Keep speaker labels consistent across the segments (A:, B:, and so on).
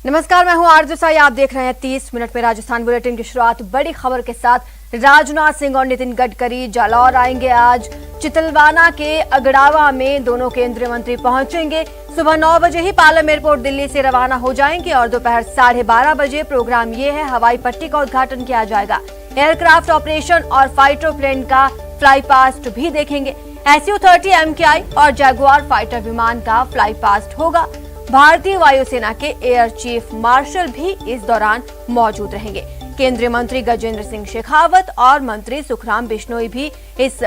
A: नमस्कार, मैं हूं आरजू साई। आप देख रहे हैं 30 मिनट में राजस्थान बुलेटिन की शुरुआत बड़ी खबर के साथ। राजनाथ सिंह और नितिन गडकरी जालौर आएंगे। आज चितलवाना के अगड़ावा में दोनों केंद्रीय मंत्री पहुंचेंगे। सुबह 9 बजे ही पालम एयरपोर्ट दिल्ली से रवाना हो जाएंगे और दोपहर 12:30 बजे प्रोग्राम ये है, हवाई पट्टी का उद्घाटन किया जाएगा। एयरक्राफ्ट ऑपरेशन और फाइटर प्लेन का फ्लाई पास्ट भी देखेंगे। SU-30 MKI और जैगुआर फाइटर विमान का फ्लाई पास्ट होगा। भारतीय वायुसेना के एयर चीफ मार्शल भी इस दौरान मौजूद रहेंगे। केंद्रीय मंत्री गजेंद्र सिंह शेखावत और मंत्री सुखराम बिश्नोई भी इस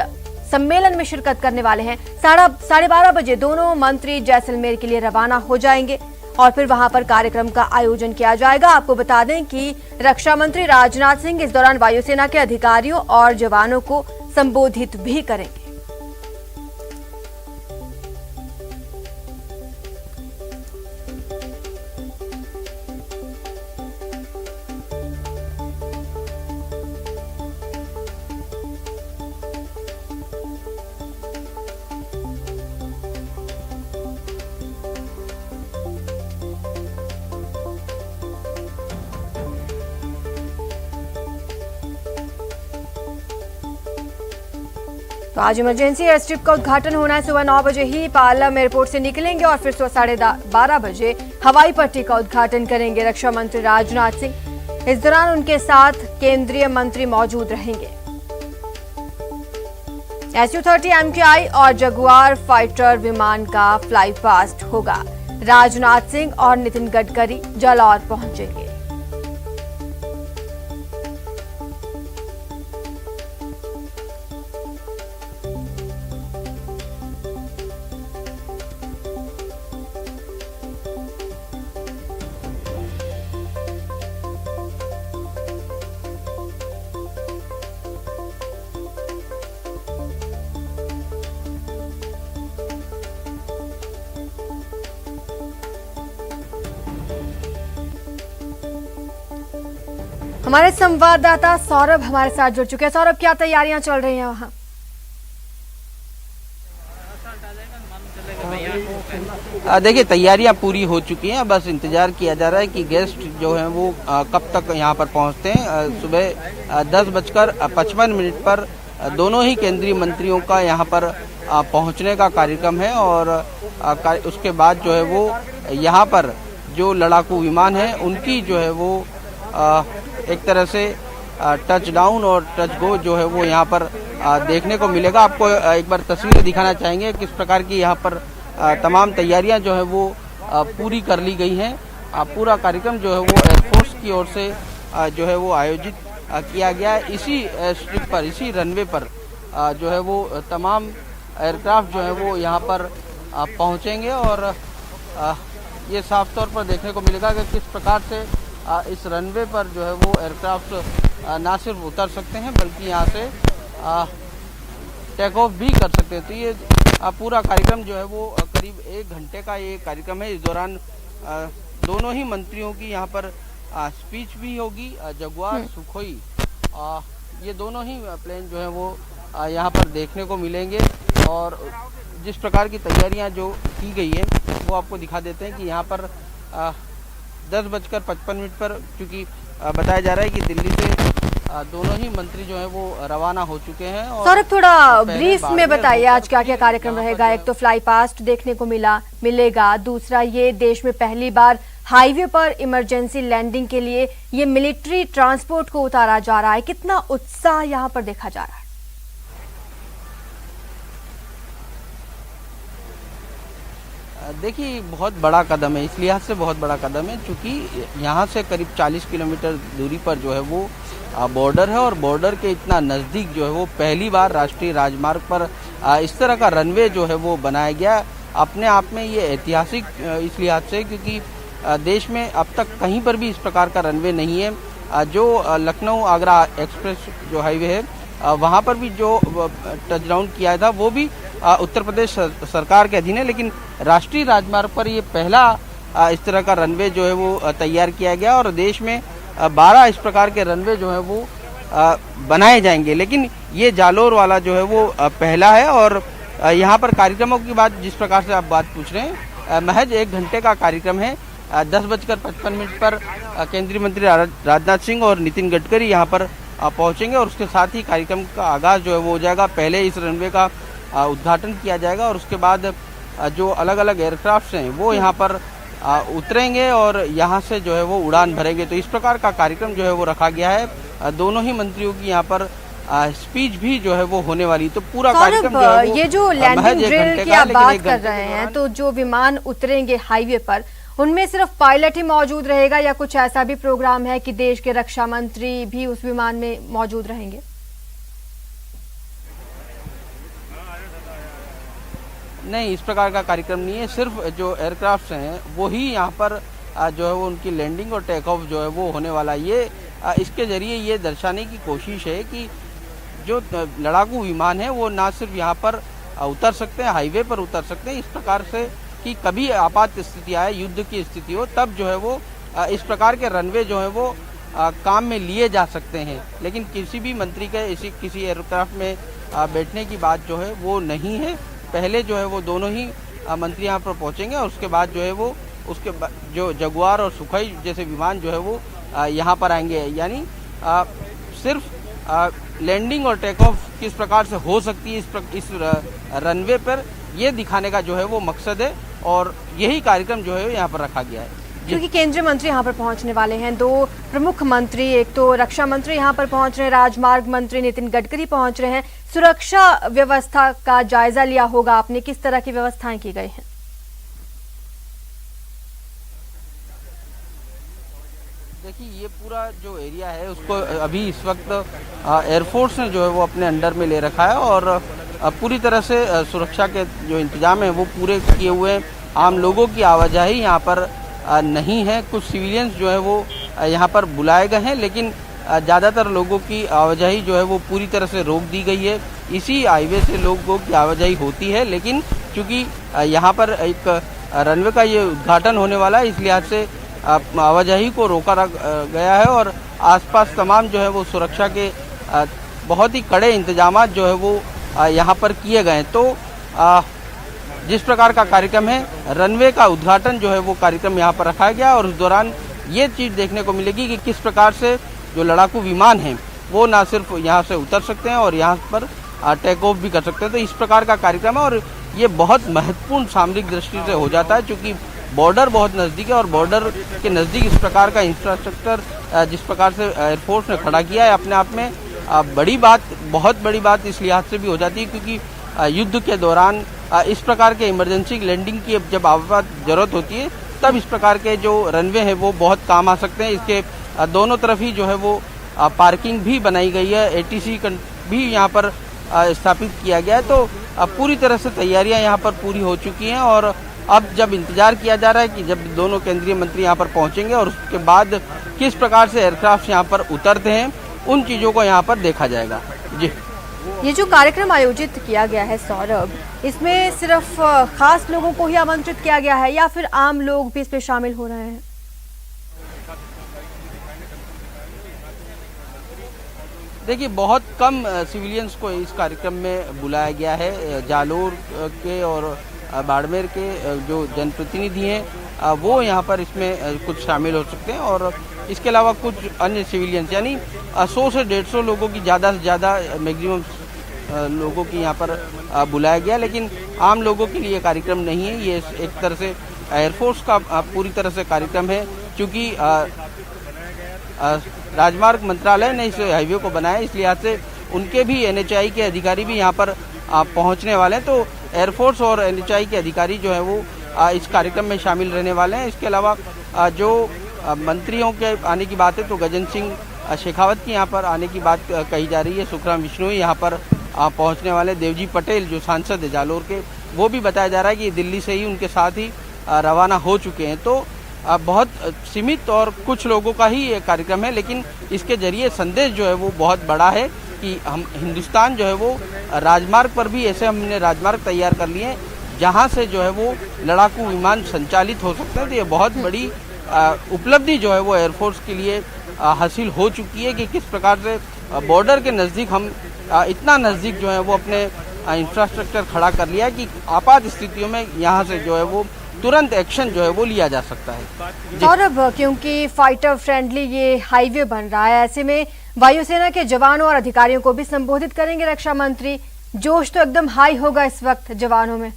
A: सम्मेलन में शिरकत करने वाले हैं। 12:30 बजे दोनों मंत्री जैसलमेर के लिए रवाना हो जाएंगे और फिर वहां पर कार्यक्रम का आयोजन किया जाएगा। आपको बता दें कि रक्षा मंत्री राजनाथ सिंह इस दौरान वायुसेना के अधिकारियों और जवानों को संबोधित भी करेंगे। तो आज इमरजेंसी एयर स्ट्रिप का उद्घाटन होना है। सुबह 9 बजे ही पालम एयरपोर्ट से निकलेंगे और फिर सुबह 12:30 बजे हवाई पट्टी का उद्घाटन करेंगे रक्षा मंत्री राजनाथ सिंह। इस दौरान उनके साथ केंद्रीय मंत्री मौजूद रहेंगे। SU-30 MKI और जगुआर फाइटर विमान का फ्लाई पास्ट होगा। राजनाथ सिंह और नितिन गडकरी जालौर पहुंचेंगे। हमारे संवाददाता सौरभ हमारे साथ जुड़ चुके हैं। सौरभ, क्या तैयारियां चल रही हैं वहां?
B: देखिए, तैयारियां पूरी हो चुकी हैं। बस इंतजार किया जा रहा है कि गेस्ट जो हैं वो कब तक यहां पर पहुंचते हैं। सुबह 10:55 पर दोनों ही केंद्रीय मंत्रियों का यहां पर पहुंचने का कार्यक्रम है और उसके बाद जो है वो यहां पर जो लड़ाकू विमान है उनकी जो है वो एक तरह से टच डाउन और टच गो जो है वो यहाँ पर देखने को मिलेगा। आपको एक बार तस्वीरें दिखाना चाहेंगे किस प्रकार की यहाँ पर तमाम तैयारियां जो है वो पूरी कर ली गई हैं। पूरा कार्यक्रम जो है वो एयरफोर्स की ओर से जो है वो आयोजित किया गया है। इसी स्ट्रिप पर, इसी रनवे पर जो है वो तमाम एयरक्राफ्ट जो है वो यहाँ पर पहुँचेंगे और ये साफ तौर पर देखने को मिलेगा कि किस प्रकार से इस रनवे पर जो है वो एयरक्राफ्ट ना सिर्फ उतर सकते हैं बल्कि यहाँ से टेक ऑफ भी कर सकते हैं। तो ये पूरा कार्यक्रम जो है वो करीब 1 घंटे का ये कार्यक्रम है। इस दौरान दोनों ही मंत्रियों की यहाँ पर स्पीच भी होगी। जगुआर, सुखोई, ये दोनों ही प्लेन जो है वो यहाँ पर देखने को मिलेंगे और जिस प्रकार की तैयारियाँ जो की गई है वो आपको दिखा देते हैं कि यहाँ पर 10:55 पर चूँकि बताया जा रहा है कि दिल्ली से दोनों ही मंत्री जो है वो रवाना हो चुके हैं। और
A: सौरभ, थोड़ा ब्रीफ में बताइए आज क्या क्या कार्यक्रम रहेगा। एक तो फ्लाई पास्ट देखने को मिलेगा, दूसरा ये देश में पहली बार हाईवे पर इमरजेंसी लैंडिंग के लिए ये मिलिट्री ट्रांसपोर्ट को उतारा जा रहा है। कितना उत्साह यहाँ पर देखा जा रहा है?
B: देखिए, बहुत बड़ा कदम है। इस लिहाज से बहुत बड़ा कदम है क्योंकि यहाँ से करीब 40 किलोमीटर दूरी पर जो है वो बॉर्डर है और बॉर्डर के इतना नज़दीक जो है वो पहली बार राष्ट्रीय राजमार्ग पर इस तरह का रनवे जो है वो बनाया गया। अपने आप में ये ऐतिहासिक इस लिहाज से क्योंकि देश में अब तक कहीं पर भी इस प्रकार का रनवे नहीं है। जो लखनऊ आगरा एक्सप्रेस जो हाईवे है वहाँ पर भी जो टच डाउन किया था वो भी उत्तर प्रदेश सरकार के अधीन है, लेकिन राष्ट्रीय राजमार्ग पर ये पहला इस तरह का रनवे जो है वो तैयार किया गया और देश में 12 इस प्रकार के रनवे जो है वो बनाए जाएंगे। लेकिन ये जालौर वाला जो है वो पहला है और यहाँ पर कार्यक्रमों की बात जिस प्रकार से आप बात पूछ रहे हैं, महज 1 घंटे का कार्यक्रम है। 10:55 पर केंद्रीय मंत्री राजनाथ सिंह और नितिन गडकरी यहाँ पर पहुंचेंगे और उसके साथ ही कार्यक्रम का आगाज़ जो है वो हो जाएगा। पहले इस रनवे का उद्घाटन किया जाएगा और उसके बाद जो अलग अलग एयरक्राफ्ट हैं वो यहाँ पर उतरेंगे और यहाँ से जो है वो उड़ान भरेंगे। तो इस प्रकार का कार्यक्रम जो है वो रखा गया है। दोनों ही मंत्रियों की यहाँ पर स्पीच भी जो है वो होने वाली। तो पूरा कार्यक्रम जो है वो
A: ये जो लैंडिंग ड्रिल की आप बात कर रहे हैं, तो जो विमान उतरेंगे हाईवे पर उनमें सिर्फ पायलट ही मौजूद रहेगा या कुछ ऐसा भी प्रोग्राम है कि देश के रक्षा मंत्री भी उस विमान में मौजूद रहेंगे?
B: नहीं, इस प्रकार का कार्यक्रम नहीं है। सिर्फ जो एयरक्राफ्ट हैं वो ही यहाँ पर जो है वो उनकी लैंडिंग और टेक ऑफ जो है वो होने वाला है। ये इसके जरिए ये दर्शाने की कोशिश है कि जो लड़ाकू विमान है वो ना सिर्फ यहाँ पर उतर सकते हैं, हाईवे पर उतर सकते हैं, इस प्रकार से कि कभी आपात स्थिति आए, युद्ध की स्थिति हो, तब जो है वो इस प्रकार के रनवे जो है वो काम में लिए जा सकते हैं। लेकिन किसी भी मंत्री के किसी एयरक्राफ्ट में बैठने की बात जो है वो नहीं है। पहले जो है वो दोनों ही मंत्री यहाँ पर पहुँचेंगे और उसके बाद जो है वो उसके जो जगुआर और सुखोई जैसे विमान जो है वो यहाँ पर आएंगे। यानी सिर्फ लैंडिंग और टेक ऑफ किस प्रकार से हो सकती है इस रनवे पर, ये दिखाने का जो है वो मकसद है और यही कार्यक्रम जो है यहाँ पर रखा गया है।
A: क्योंकि केंद्रीय मंत्री यहाँ पर पहुंचने वाले हैं, दो प्रमुख मंत्री, एक तो रक्षा मंत्री यहाँ पर पहुंच रहे हैं, राजमार्ग मंत्री नितिन गडकरी पहुंच रहे हैं। सुरक्षा व्यवस्था का जायजा लिया होगा आपने, किस तरह की व्यवस्थाएं की गई हैं?
B: देखिए, ये पूरा जो एरिया है उसको अभी इस वक्त एयरफोर्स ने जो है वो अपने अंडर में ले रखा है और पूरी तरह से सुरक्षा के जो इंतजाम है वो पूरे किए हुए हैं। आम लोगों की आवाजाही यहाँ पर नहीं है। कुछ सिविलियंस जो है वो यहाँ पर बुलाए गए हैं, लेकिन ज़्यादातर लोगों की आवाजाही जो है वो पूरी तरह से रोक दी गई है। इसी हाईवे से लोगों की आवाजाही होती है, लेकिन चूँकि यहाँ पर एक रनवे का ये उद्घाटन होने वाला है, इस लिहाज से आवाजाही को रोका गया है और आसपास तमाम जो है वो सुरक्षा के बहुत ही कड़े इंतजामात जो है वो यहाँ पर किए गए हैं। तो जिस प्रकार का कार्यक्रम है, रनवे का उद्घाटन जो है वो कार्यक्रम यहाँ पर रखा गया और उस दौरान ये चीज़ देखने को मिलेगी कि किस प्रकार से जो लड़ाकू विमान हैं वो ना सिर्फ यहाँ से उतर सकते हैं और यहाँ पर टेक ऑफ भी कर सकते हैं। तो इस प्रकार का कार्यक्रम है और ये बहुत महत्वपूर्ण सामरिक दृष्टि से हो जाता है, क्योंकि बॉर्डर बहुत नज़दीक है और बॉर्डर के नज़दीक इस प्रकार का इंफ्रास्ट्रक्चर जिस प्रकार से एयरफोर्स ने खड़ा किया है, अपने आप में बड़ी बात, बहुत बड़ी बात इस लिहाज से भी हो जाती है क्योंकि युद्ध के दौरान इस प्रकार के इमरजेंसी लैंडिंग की जब आपात जरूरत होती है, तब इस प्रकार के जो रनवे हैं वो बहुत काम आ सकते हैं। इसके दोनों तरफ ही जो है वो पार्किंग भी बनाई गई है, एटीसी भी यहाँ पर स्थापित किया गया है। तो पूरी तरह से तैयारियां यहाँ पर पूरी हो चुकी हैं और अब जब इंतजार किया जा रहा है कि जब दोनों केंद्रीय मंत्री यहाँ पर पहुँचेंगे और उसके बाद किस प्रकार से एयरक्राफ्ट यहाँ पर उतरते हैं, उन चीज़ों को यहाँ पर देखा जाएगा। जी,
A: ये जो कार्यक्रम आयोजित किया गया है सौरभ, इसमें सिर्फ खास लोगों को ही आमंत्रित किया गया है या फिर आम लोग भी इसमें शामिल हो रहे हैं?
B: देखिए, बहुत कम सिविलियंस को इस कार्यक्रम में बुलाया गया है। जालोर के और बाड़मेर के जो जनप्रतिनिधि हैं वो यहाँ पर इसमें कुछ शामिल हो सकते हैं और इसके अलावा कुछ अन्य सिविलियंस, यानी 100 से 150 लोगों की ज़्यादा से ज़्यादा मैक्सिमम लोगों की यहाँ पर बुलाया गया। लेकिन आम लोगों के लिए कार्यक्रम नहीं है, ये एक तरह से एयरफोर्स का पूरी तरह से कार्यक्रम है। क्योंकि राजमार्ग मंत्रालय ने इस हाईवे को बनाया, इस लिहाज से उनके भी NHAI के अधिकारी भी यहाँ पर पहुँचने वाले हैं। तो एयरफोर्स और NHAI के अधिकारी जो है वो इस कार्यक्रम में शामिल रहने वाले हैं। इसके अलावा जो मंत्रियों के आने की बात है तो गजेंद्र सिंह शेखावत की यहाँ पर आने की बात कही जा रही है। सुखराम बिश्नोई यहाँ पर पहुँचने वाले, देवजी पटेल जो सांसद है जालोर के, वो भी बताया जा रहा है कि दिल्ली से ही उनके साथ ही रवाना हो चुके हैं। तो बहुत सीमित और कुछ लोगों का ही ये कार्यक्रम है, लेकिन इसके जरिए संदेश जो है वो बहुत बड़ा है कि हम हिंदुस्तान जो है वो राजमार्ग पर भी ऐसे हमने राजमार्ग तैयार कर लिए हैं जहाँ से जो है वो लड़ाकू विमान संचालित हो सकते हैं। तो ये बहुत बड़ी उपलब्धि जो है वो एयरफोर्स के लिए हासिल हो चुकी है कि किस प्रकार से बॉर्डर के नज़दीक हम इतना नज़दीक जो है वो अपने इंफ्रास्ट्रक्चर खड़ा कर लिया है कि आपात स्थितियों में यहाँ से जो है वो तुरंत एक्शन जो है वो लिया जा सकता है।
A: सौरभ, क्योंकि फाइटर फ्रेंडली ये हाईवे बन रहा है, ऐसे में वायुसेना के जवानों और अधिकारियों को भी संबोधित करेंगे रक्षा मंत्री। जोश तो एकदम हाई होगा इस वक्त जवानों में।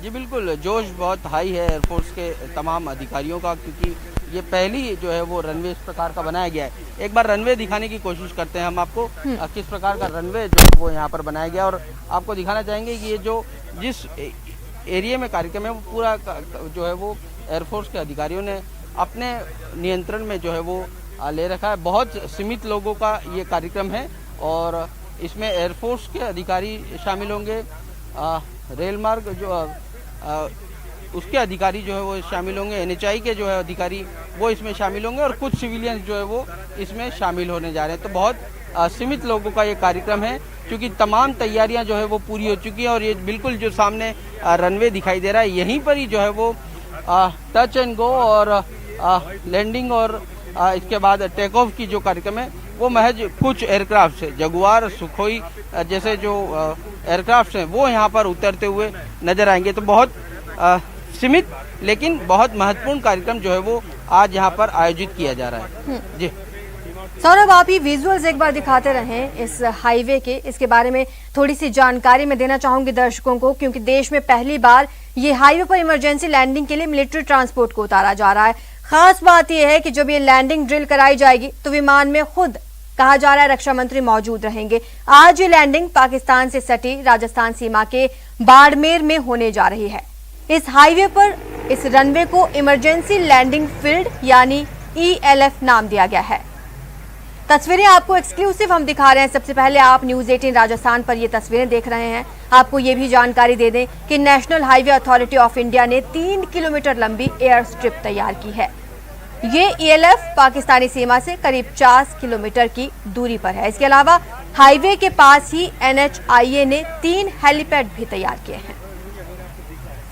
B: जी बिल्कुल, जोश बहुत हाई है एयरफोर्स के तमाम अधिकारियों का, क्योंकि ये पहली जो है वो रनवे इस प्रकार का बनाया गया है। एक बार रनवे दिखाने की कोशिश करते हैं हम आपको, किस प्रकार का रनवे जो है वो यहाँ पर बनाया गया, और आपको दिखाना चाहेंगे कि ये जो जिस एरिया में कार्यक्रम है वो पूरा जो है वो एयरफोर्स के अधिकारियों ने अपने नियंत्रण में जो है वो ले रखा है। बहुत सीमित लोगों का ये कार्यक्रम है और इसमें एयरफोर्स के अधिकारी शामिल होंगे, रेल मार्ग जो उसके अधिकारी जो है वो शामिल होंगे, NHI के जो है अधिकारी वो इसमें शामिल होंगे, और कुछ सिविलियंस जो है वो इसमें शामिल होने जा रहे हैं। तो बहुत सीमित लोगों का ये कार्यक्रम है, क्योंकि तमाम तैयारियां जो है वो पूरी हो चुकी हैं। और ये बिल्कुल जो सामने रनवे दिखाई दे रहा है, यहीं पर ही जो है वो टच एंड गो और लैंडिंग और इसके बाद टेक ऑफ की जो कार्यक्रम है वो महज कुछ एयरक्राफ्ट है, जगुआर, सुखोई जैसे जो एयरक्राफ्ट हैं वो यहाँ पर उतरते हुए नजर आएंगे। तो बहुत सीमित लेकिन बहुत महत्वपूर्ण कार्यक्रम जो है वो आज यहाँ पर आयोजित किया जा रहा है। जी
A: सौरभ, आप ही विजुअल्स एक बार दिखाते रहें इस हाईवे के, इसके बारे में थोड़ी सी जानकारी मैं देना चाहूंगी दर्शकों को, क्योंकि देश में पहली बार ये हाईवे पर इमरजेंसी लैंडिंग के लिए मिलिट्री ट्रांसपोर्ट को उतारा जा रहा है। खास बात यह है कि जब ये लैंडिंग ड्रिल कराई जाएगी तो विमान में खुद कहा जा रहा है रक्षा मंत्री मौजूद रहेंगे। आज ये लैंडिंग पाकिस्तान से सटी राजस्थान सीमा के बाड़मेर में होने जा रही है। इस हाईवे पर इस रनवे को इमरजेंसी लैंडिंग फील्ड यानी ELF नाम दिया गया है। तस्वीरें आपको एक्सक्लूसिव हम दिखा रहे हैं। सबसे पहले आप न्यूज 18 राजस्थान पर ये तस्वीरें देख रहे हैं। आपको ये भी जानकारी दे दें कि national highway authority of India ने 3 किलोमीटर लंबी एयर स्ट्रिप तैयार की है। ये ELF पाकिस्तानी सीमा से करीब 50 किलोमीटर की दूरी पर है। इसके अलावा हाईवे के पास ही NHIA ने 3 हेलीपैड भी तैयार किए हैं।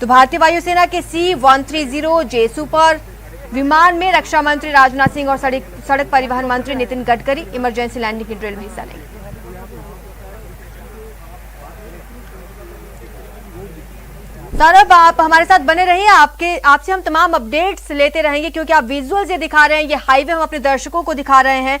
A: तो भारतीय वायुसेना के C-130 जे सुपर विमान में रक्षा मंत्री राजनाथ सिंह और सड़क परिवहन मंत्री नितिन गडकरी इमरजेंसी लैंडिंग की ड्रिल में हिस्सा लेंगे। सौरभ, आप हमारे साथ बने रहिए, आपसे हम तमाम अपडेट्स लेते रहेंगे, क्योंकि आप विजुअल्स ये दिखा रहे हैं, ये हाईवे हम अपने दर्शकों को दिखा रहे हैं।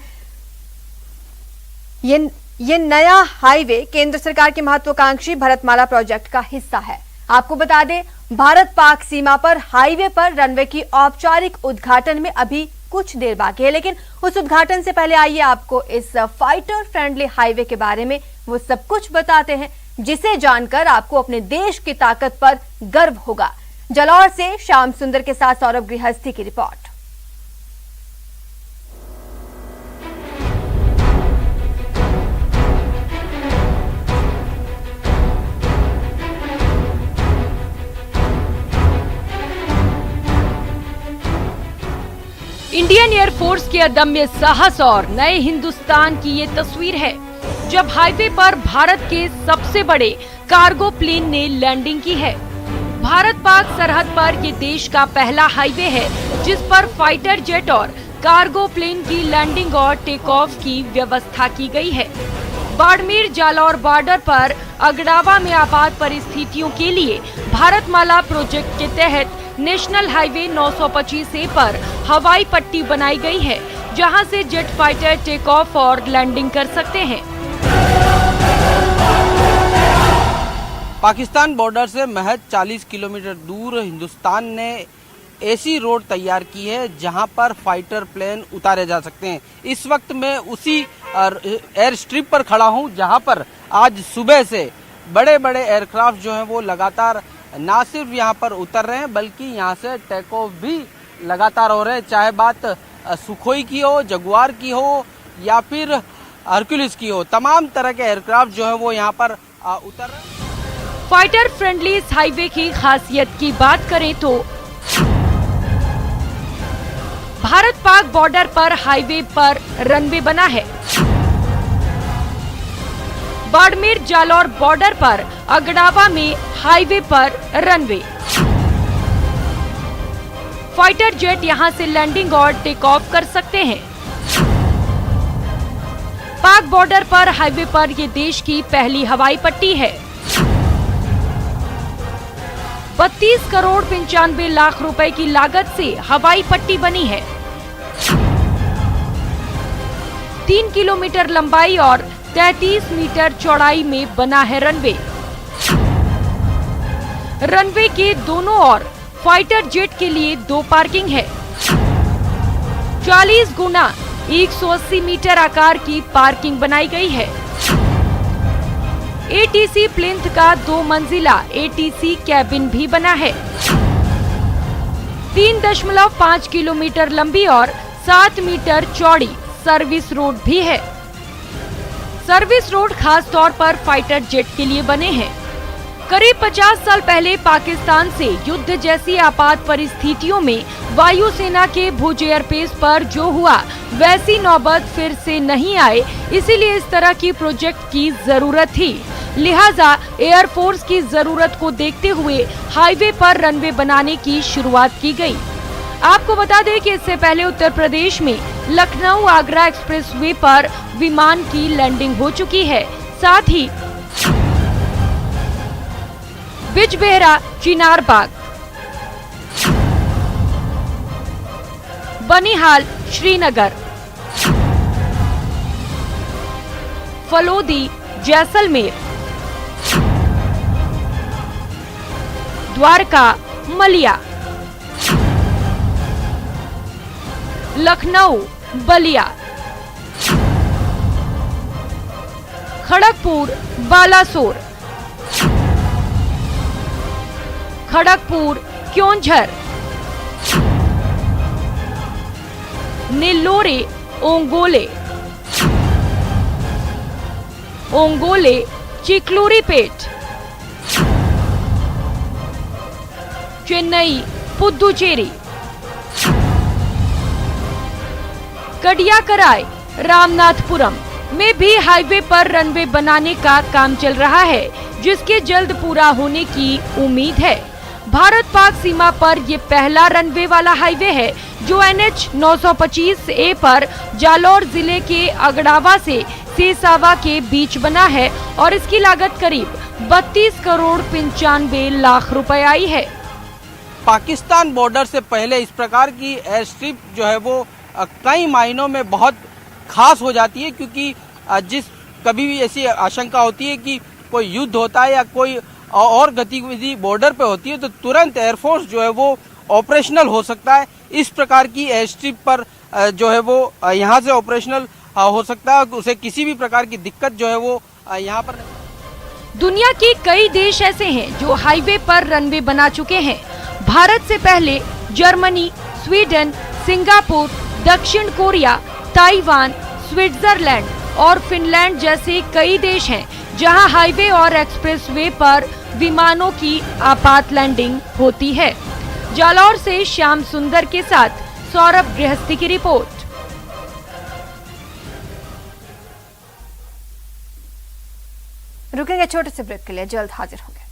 A: ये नया हाईवे केंद्र सरकार के महत्वाकांक्षी भारतमाला प्रोजेक्ट का हिस्सा है। आपको बता दें, भारत पाक सीमा पर हाईवे पर रनवे की औपचारिक उद्घाटन में अभी कुछ देर बाकी है, लेकिन उस उद्घाटन से पहले आइए आपको इस फाइटर फ्रेंडली हाईवे के बारे में वो सब कुछ बताते हैं, जिसे जानकर आपको अपने देश की ताकत पर गर्व होगा। जालौर से श्याम सुंदर के साथ सौरभ गृहस्थी की रिपोर्ट।
C: इंडियन एयरफोर्स के अदम्य साहस और नए हिंदुस्तान की ये तस्वीर है, जब हाईवे पर भारत के सबसे बड़े कार्गो प्लेन ने लैंडिंग की है। भारत पाक सरहद पर ये देश का पहला हाईवे है जिस पर फाइटर जेट और कार्गो प्लेन की लैंडिंग और टेक ऑफ की व्यवस्था की गई है। बाड़मेर जालौर बॉर्डर पर अगड़ावा में आपात परिस्थितियों के लिए भारतमाला प्रोजेक्ट के तहत नेशनल हाईवे 925A पर हवाई पट्टी बनाई गई है, जहां से जेट फाइटर टेक ऑफ और लैंडिंग कर सकते हैं।
B: पाकिस्तान बॉर्डर से महज 40 किलोमीटर दूर हिंदुस्तान ने ऐसी रोड तैयार की है जहां पर फाइटर प्लेन उतारे जा सकते हैं। इस वक्त मैं उसी एयर स्ट्रिप पर खड़ा हूं जहां पर आज सुबह से बड़े बड़े एयरक्राफ्ट जो हैं वो लगातार ना सिर्फ यहां पर उतर रहे हैं बल्कि यहां से टेक ऑफ भी लगातार हो रहे हैं। चाहे बात सुखोई की हो, जगुआर की हो या फिर हरक्यूलिस की हो, तमाम तरह के एयरक्राफ्ट जो है वो यहाँ पर उतर रहे हैं।
C: फाइटर फ्रेंडली इस हाईवे की खासियत की बात करें तो भारत पाक बॉर्डर पर हाईवे पर रनवे बना है। बाड़मेर जालौर बॉर्डर पर अगड़ावा में हाईवे पर रनवे। फाइटर जेट यहां से लैंडिंग और टेक ऑफ कर सकते हैं। पाक बॉर्डर पर हाईवे पर ये देश की पहली हवाई पट्टी है। 32 करोड़ 95 लाख रुपए की लागत से हवाई पट्टी बनी है। 3 किलोमीटर लंबाई और 33 मीटर चौड़ाई में बना है रनवे। रनवे के दोनों ओर फाइटर जेट के लिए 2 पार्किंग है। 40 गुना 180 मीटर आकार की पार्किंग बनाई गई है। एटीसी प्लिंथ का 2 मंजिला एटीसी कैबिन भी बना है। 3.5 किलोमीटर लंबी और 7 मीटर चौड़ी सर्विस रोड भी है। सर्विस रोड खास तौर पर फाइटर जेट के लिए बने हैं। करीब 50 साल पहले पाकिस्तान से युद्ध जैसी आपात परिस्थितियों में वायुसेना के भुज एयरबेस पर जो हुआ वैसी नौबत फिर से नहीं आए, इसीलिए इस तरह की प्रोजेक्ट की जरूरत थी। लिहाजा एयरफोर्स की जरूरत को देखते हुए हाईवे पर रनवे बनाने की शुरुआत की गई। आपको बता दें कि इससे पहले उत्तर प्रदेश में लखनऊ आगरा एक्सप्रेसवे पर विमान की लैंडिंग हो चुकी है। साथ ही बिजबेहरा, चिनारबाग, बनिहाल, श्रीनगर, फलोदी, जैसलमेर, द्वारका, मलिया, लखनऊ, बलिया, खड़गपुर, बालासोर, खड़गपुर, क्योंझर, नेल्लोरे, ओंगोले, चिकलूरीपेट, चेन्नई, पुदुचेरी, कडियाकराय, रामनाथपुरम में भी हाईवे पर रनवे बनाने का काम चल रहा है, जिसके जल्द पूरा होने की उम्मीद है। भारत पाक सीमा पर ये पहला रनवे वाला हाईवे है जो NH 925A पर जालौर जिले के अगड़ावा से सेसावा के बीच बना है और इसकी लागत करीब 32 करोड़ 95 लाख रुपए आई है।
B: पाकिस्तान बॉर्डर से पहले इस प्रकार की एयर स्ट्रिप जो है वो कई मायनों में बहुत खास हो जाती है, क्योंकि जिस कभी भी ऐसी आशंका होती है कि कोई युद्ध होता है या कोई और गतिविधि बॉर्डर पे होती है तो तुरंत एयरफोर्स जो है वो ऑपरेशनल हो सकता है। इस प्रकार की एयर स्ट्रिप पर जो है वो यहाँ से ऑपरेशनल हो सकता है, उसे किसी भी प्रकार की दिक्कत जो है वो यहाँ पर नहीं।
C: दुनिया के कई देश ऐसे हैं जो हाईवे पर रनवे बना चुके हैं। भारत से पहले जर्मनी, स्वीडन, सिंगापुर, दक्षिण कोरिया, ताइवान, स्विट्जरलैंड और फिनलैंड जैसे कई देश हैं जहां हाईवे और एक्सप्रेसवे पर विमानों की आपात लैंडिंग होती है। जालौर से श्याम सुंदर के साथ सौरभ गृहस्थी की रिपोर्ट।
A: रुकेंगे छोटे से ब्रेक के लिए, जल्द हाजिर होंगे।